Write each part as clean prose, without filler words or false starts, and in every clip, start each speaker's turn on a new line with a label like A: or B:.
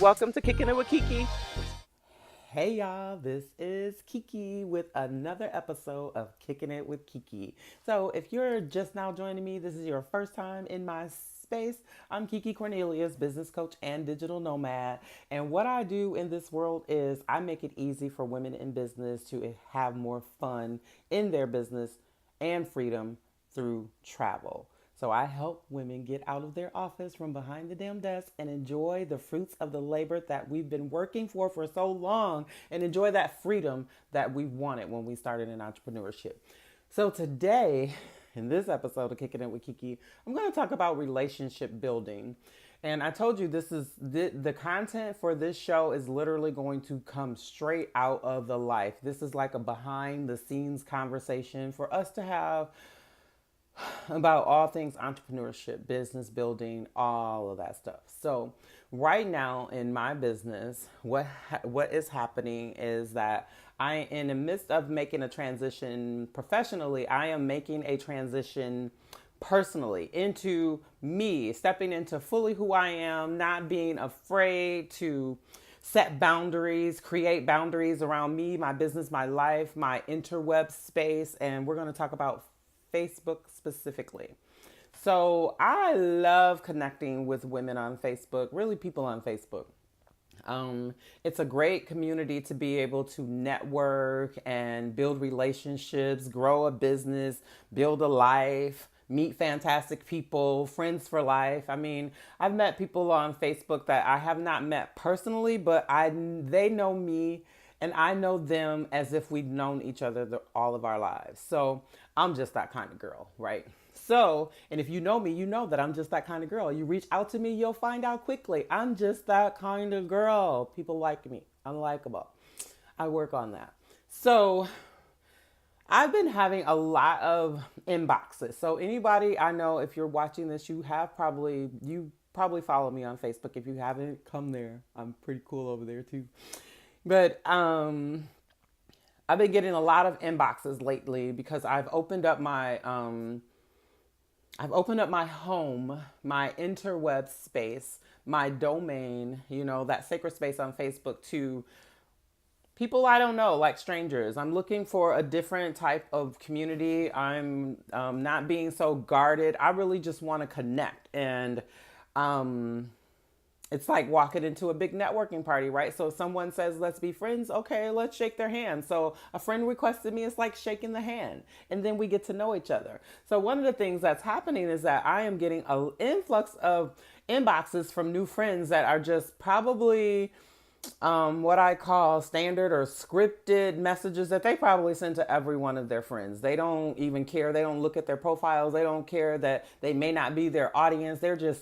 A: Welcome to Kicking It with KeeKee.
B: Hey y'all, this is KeeKee with another episode of Kicking It with KeeKee. So, if you're just now joining me, this is your first time in my space. I'm KeeKee Cornelius, business coach and digital nomad. And what I do in this world is I make it easy for women in business to have more fun in their business and freedom through travel. So I help women get out of their office from behind the damn desk and enjoy the fruits of the labor that we've been working for so long and enjoy that freedom that we wanted when we started in entrepreneurship. So today, in this episode of Kicking It with KeeKee, I'm going to talk about relationship building. And I told you this is the content for this show is literally going to come straight out of the life. This is like a behind the scenes conversation for us to have about all things entrepreneurship, business building, all of that stuff. So, right now in my business, what is happening is that in the midst of making a transition professionally, I am making a transition personally into me, stepping into fully who I am, not being afraid to set boundaries, create boundaries around me, my business, my life, my interweb space, and we're going to talk about Facebook specifically. So I love connecting with women on Facebook, really people on Facebook. It's a great community to be able to network and build relationships, grow a business, build a life, meet fantastic people, friends for life. I mean, I've met people on Facebook that I have not met personally, but they know me and I know them as if we've known each other all of our lives. So I'm just that kind of girl, right? So, and if you know me, you know that I'm just that kind of girl. You reach out to me, you'll find out quickly. I'm just that kind of girl. People like me. I'm likable. I work on that. So I've been having a lot of inboxes. So anybody I know, if you're watching this, you probably follow me on Facebook. If you haven't, come there. I'm pretty cool over there too. But I've been getting a lot of inboxes lately because I've opened up my home, my interweb space, my domain, that sacred space on Facebook to people I don't know, like strangers. I'm looking for a different type of community. I'm not being so guarded. I really just want to connect. And it's like walking into a big networking party, right? So if someone says, let's be friends, okay, let's shake their hand. So a friend requested me, it's like shaking the hand. And then we get to know each other. So one of the things that's happening is that I am getting an influx of inboxes from new friends that are just probably what I call standard or scripted messages that they probably send to every one of their friends. They don't even care. They don't look at their profiles. They don't care that they may not be their audience. They're just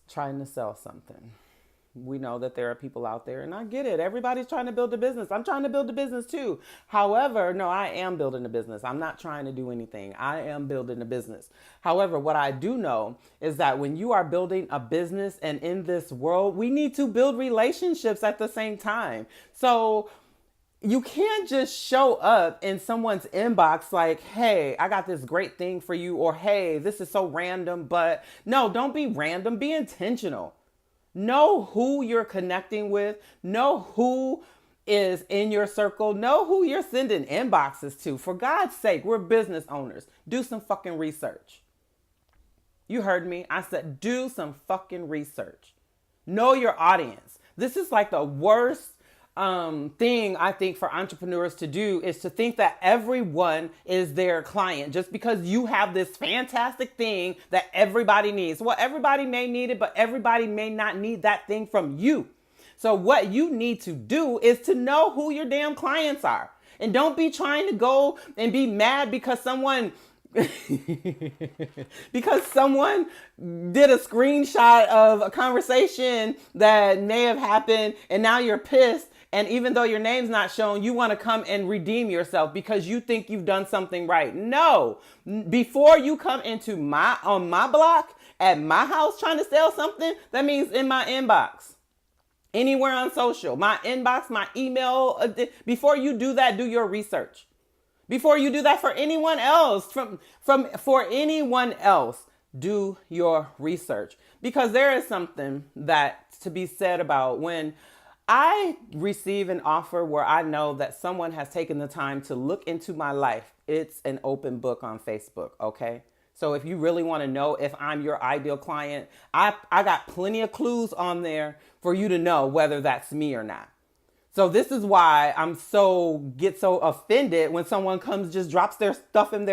B: trying to sell something. We know that there are people out there, and I get it. Everybody's trying to build a business. I'm trying to build a business too. However, no, I am building a business. I'm not trying to do anything. I am building a business. However, what I do know is that when you are building a business and in this world, we need to build relationships at the same time. So you can't just show up in someone's inbox like, hey, I got this great thing for you, or hey, this is so random. But no, don't be random, be intentional. Know who you're connecting with, know who is in your circle, know who you're sending inboxes to. For God's sake, we're business owners. Do some fucking research. You heard me. I said, do some fucking research. Know your audience. This is like the worst thing I think for entrepreneurs to do is to think that everyone is their client just because you have this fantastic thing that everybody needs. Well, everybody may need it, but everybody may not need that thing from you. So what you need to do is to know who your damn clients are. And don't be trying to go and be mad because someone because someone did a screenshot of a conversation that may have happened and now you're pissed. And even though your name's not shown, you want to come and redeem yourself because you think you've done something right. No, before you come into on my block at my house trying to sell something, that means in my inbox, anywhere on social, my inbox, my email. Before you do that, do your research. Before you do that for anyone else, for anyone else, do your research, because there is something that to be said about when I receive an offer where I know that someone has taken the time to look into my life. It's an open book on Facebook, okay? So if you really want to know if I'm your ideal client, I got plenty of clues on there for you to know whether that's me or not. So this is why get so offended when someone comes, just drops their stuff in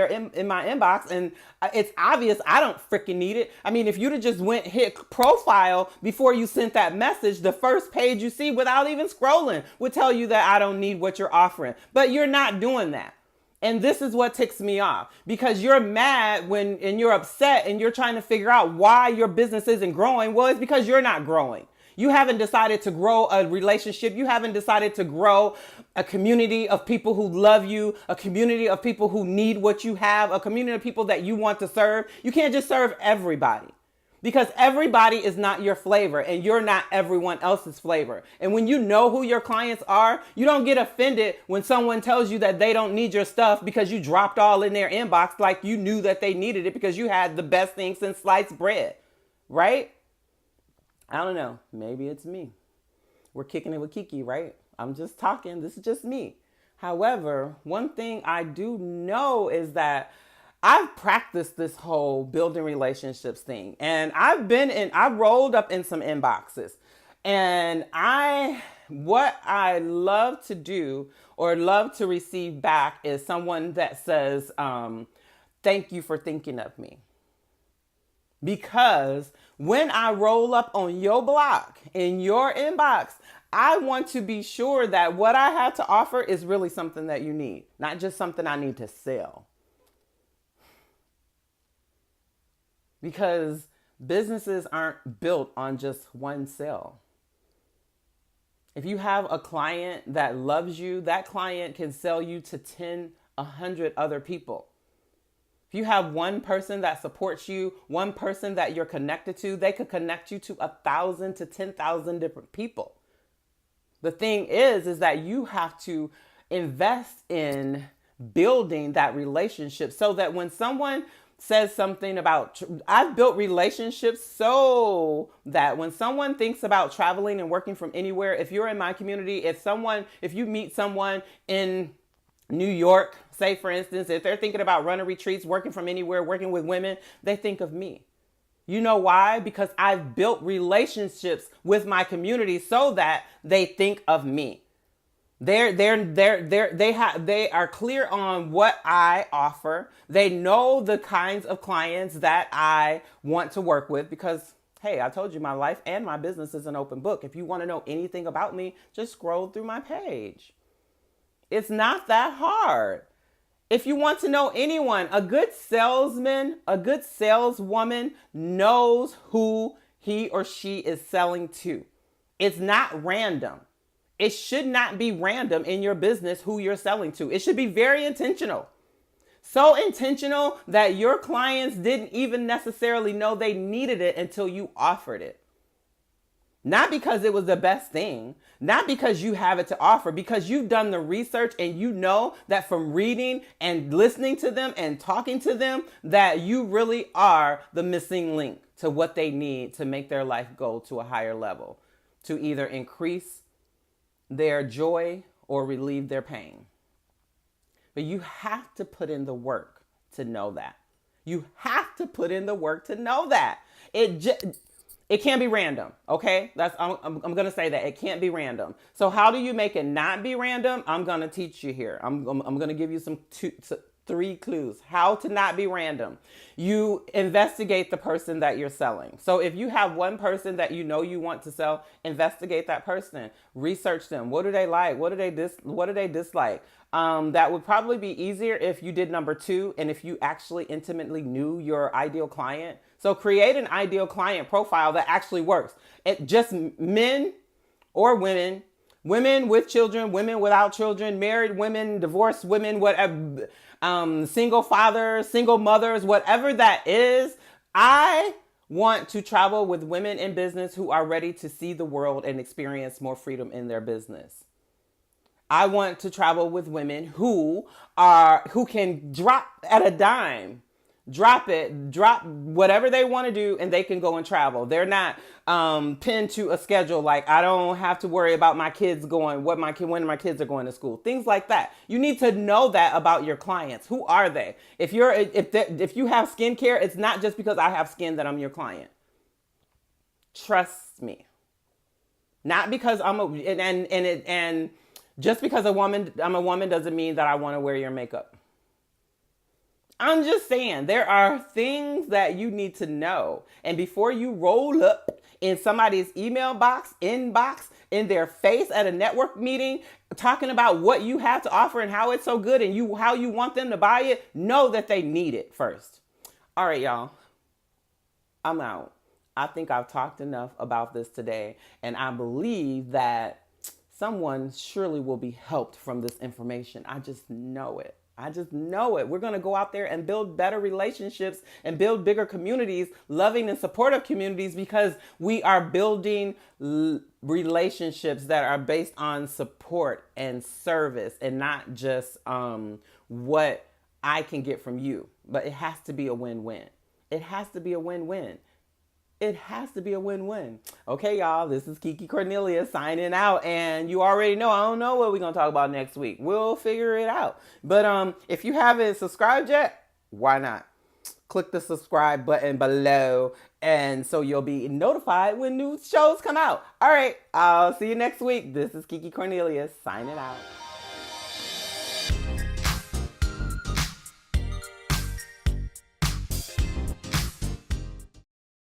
B: my inbox, and it's obvious I don't freaking need it. I mean, if you'd have just hit profile before you sent that message, the first page you see without even scrolling would tell you that I don't need what you're offering. But you're not doing that. And this is what ticks me off, because you're mad and you're upset and you're trying to figure out why your business isn't growing. Well, it's because you're not growing. You haven't decided to grow a relationship. You haven't decided to grow a community of people who love you, a community of people who need what you have, a community of people that you want to serve. You can't just serve everybody, because everybody is not your flavor and you're not everyone else's flavor. And when you know who your clients are, you don't get offended when someone tells you that they don't need your stuff because you dropped all in their inbox like you knew that they needed it because you had the best thing since sliced bread, right? I don't know. Maybe it's me. We're kicking it with KeeKee, right? I'm just talking. This is just me. However, one thing I do know is that I've practiced this whole building relationships thing, and I rolled up in some inboxes, and what I love to do or love to receive back is someone that says, thank you for thinking of me. Because when I roll up on your block, in your inbox, I want to be sure that what I have to offer is really something that you need, not just something I need to sell. Because businesses aren't built on just one sale. If you have a client that loves you, that client can sell you to 10, 100 other people. If you have one person that supports you, one person that you're connected to, they could connect you to 1,000 to 10,000 different people. The thing is that you have to invest in building that relationship so that when someone says something about, I've built relationships so that when someone thinks about traveling and working from anywhere, if you're in my community, if you meet someone in New York, say for instance, if they're thinking about running retreats, working from anywhere, working with women, they think of me. You know why? Because I've built relationships with my community so that they think of me. They are clear on what I offer. They know the kinds of clients that I want to work with because, hey, I told you my life and my business is an open book. If you want to know anything about me, just scroll through my page. It's not that hard. If you want to know anyone, a good salesman, a good saleswoman knows who he or she is selling to. It's not random. It should not be random in your business who you're selling to. It should be very intentional. So intentional that your clients didn't even necessarily know they needed it until you offered it. Not because it was the best thing, not because you have it to offer, because you've done the research and you know that from reading and listening to them and talking to them, that you really are the missing link to what they need to make their life go to a higher level, to either increase their joy or relieve their pain. But you have to put in the work to know that. You have to put in the work to know that. It can't be random, okay? I'm going to say that. It can't be random. So how do you make it not be random? I'm going to teach you here. I'm going to give you three clues. How to not be random. You investigate the person that you're selling. So if you have one person that you know you want to sell, investigate that person. Research them. What do they like? What do they dislike? That would probably be easier if you did number 2 and if you actually intimately knew your ideal client. So create an ideal client profile that actually works. It just men or women, women with children, women without children, married women, divorced women, whatever, single fathers, single mothers, whatever that is. I want to travel with women in business who are ready to see the world and experience more freedom in their business. I want to travel with women who can drop at a dime, Drop it, drop whatever they want to do, and they can go and travel. They're not pinned to a schedule. Like, I don't have to worry about my kids going, when my kids are going to school, things like that. You need to know that about your clients. Who are they? If you have skincare, it's not just because I have skin that I'm your client. Trust me. Not because and just because I'm a woman doesn't mean that I want to wear your makeup. I'm just saying, there are things that you need to know. And before you roll up in somebody's email box, inbox, in their face at a network meeting, talking about what you have to offer and how it's so good and how you want them to buy it, know that they need it first. All right, y'all. I'm out. I think I've talked enough about this today, and I believe that someone surely will be helped from this information. I just know it. I just know it. We're going to go out there and build better relationships and build bigger communities, loving and supportive communities, because we are building relationships that are based on support and service and not just what I can get from you. But it has to be a win-win. It has to be a win-win. It has to be a win-win. Okay, y'all, this is KeeKee Cornelia signing out. And you already know, I don't know what we're going to talk about next week. We'll figure it out. But if you haven't subscribed yet, why not? Click the subscribe button below, and so you'll be notified when new shows come out. All right, I'll see you next week. This is KeeKee Cornelia signing out.